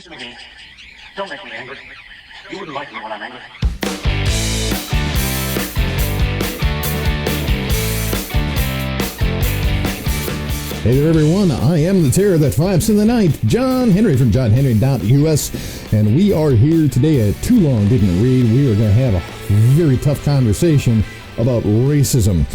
Mr. McGee, don't make me angry. You wouldn't like me when I'm angry. Hey there, everyone. I am the terror that flaps in the night, John Henry from johnhenry.us, and we are here today at Too Long Didn't Read. We are going to have a very tough conversation about racism.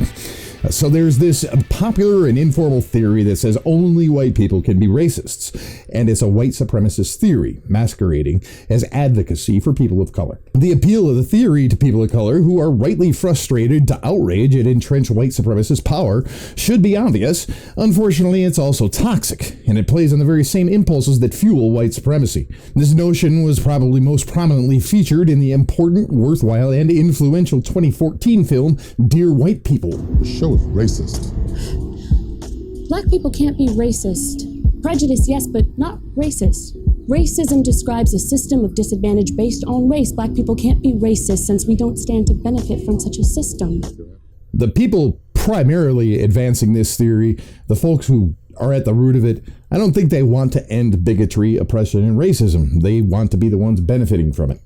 So there's this popular and informal theory that says only white people can be racists, and it's a white supremacist theory masquerading as advocacy for people of color. The appeal of the theory to people of color who are rightly frustrated to outrage at entrenched white supremacist power should be obvious. Unfortunately, it's also toxic, and it plays on the very same impulses that fuel white supremacy. This notion was probably most prominently featured in the important, worthwhile, and influential 2014 film Dear White People. Show racist. Black people can't be racist. Prejudice, yes, but not racist. Racism describes a system of disadvantage based on race. Black people can't be racist since we don't stand to benefit from such a system. The people primarily advancing this theory, the folks who are at the root of it, I don't think they want to end bigotry, oppression, and racism. They want to be the ones benefiting from it.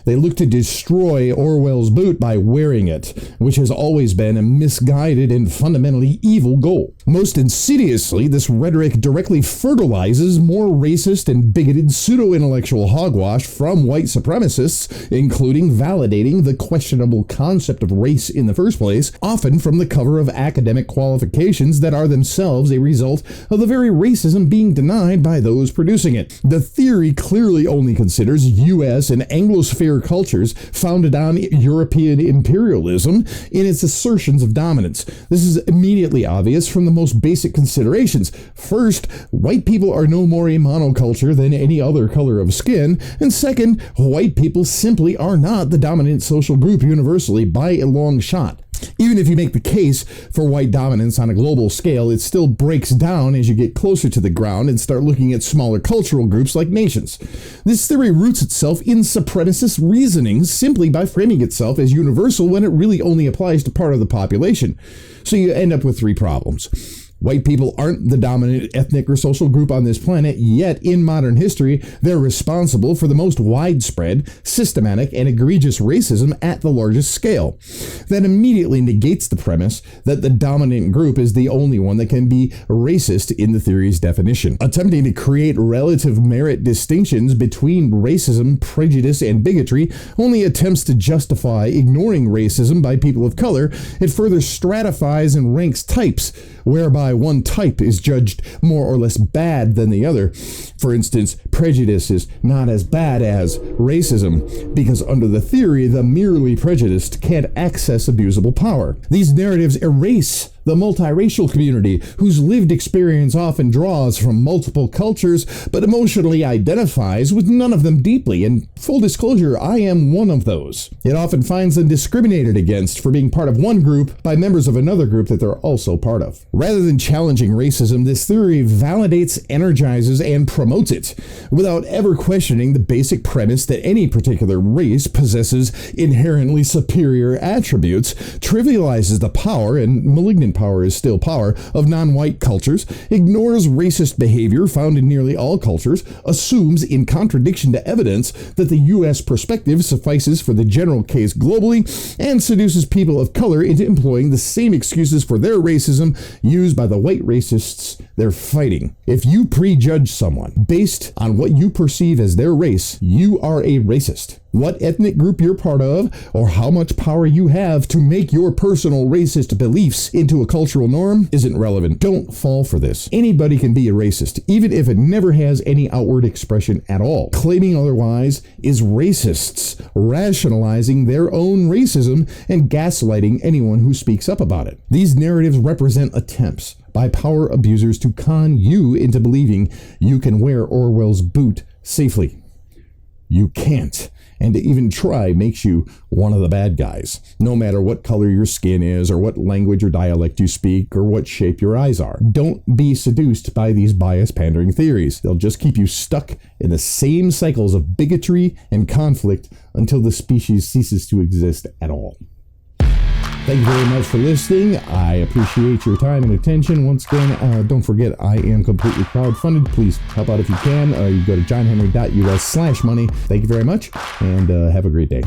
They look to destroy Orwell's boot by wearing it, which has always been a misguided and fundamentally evil goal. Most insidiously, this rhetoric directly fertilizes more racist and bigoted pseudo-intellectual hogwash from white supremacists, including validating the questionable concept of race in the first place, often from the cover of academic qualifications that are themselves a result of the very racism being denied by those producing it. The theory clearly only considers U.S. and Anglosphere cultures founded on European imperialism in its assertions of dominance. This is immediately obvious from the most basic considerations. First, white people are no more a monoculture than any other color of skin, and second, white people simply are not the dominant social group universally by a long shot. Even if you make the case for white dominance on a global scale, it still breaks down as you get closer to the ground and start looking at smaller cultural groups like nations. This theory roots itself in supremacist reasoning simply by framing itself as universal when it really only applies to part of the population. So you end up with three problems. White people aren't the dominant ethnic or social group on this planet, yet in modern history, they're responsible for the most widespread, systematic, and egregious racism at the largest scale. That immediately negates the premise that the dominant group is the only one that can be racist in the theory's definition. Attempting to create relative merit distinctions between racism, prejudice, and bigotry only attempts to justify ignoring racism by people of color. It further stratifies and ranks types, whereby one type is judged more or less bad than the other. For instance, prejudice is not as bad as racism, because under the theory, the merely prejudiced can't access abusable power. These narratives erase the multiracial community, whose lived experience often draws from multiple cultures, but emotionally identifies with none of them deeply. And full disclosure, I am one of those. It often finds them discriminated against for being part of one group by members of another group that they're also part of. Rather than challenging racism, this theory validates, energizes, and promotes it, without ever questioning the basic premise that any particular race possesses inherently superior attributes, trivializes the power, and malignant power is still power, of non-white cultures, ignores racist behavior found in nearly all cultures, assumes, in contradiction to evidence, that the U.S. perspective suffices for the general case globally, and seduces people of color into employing the same excuses for their racism used by the white racists they're fighting. If you prejudge someone based on what you perceive as their race, you are a racist. What ethnic group you're part of, or how much power you have to make your personal racist beliefs into a cultural norm isn't relevant. Don't fall for this. Anybody can be a racist, even if it never has any outward expression at all. Claiming otherwise is racists rationalizing their own racism and gaslighting anyone who speaks up about it. These narratives represent attempts by power abusers to con you into believing you can wear Orwell's boot safely. You can't. And to even try makes you one of the bad guys, no matter what color your skin is, or what language or dialect you speak, or what shape your eyes are. Don't be seduced by these bias-pandering theories. They'll just keep you stuck in the same cycles of bigotry and conflict until the species ceases to exist at all. Thank you very much for listening. I appreciate your time and attention. Once again, don't forget, I am completely crowdfunded. Please help out if you can. You go to johnhenry.us/money. Thank you very much, and have a great day.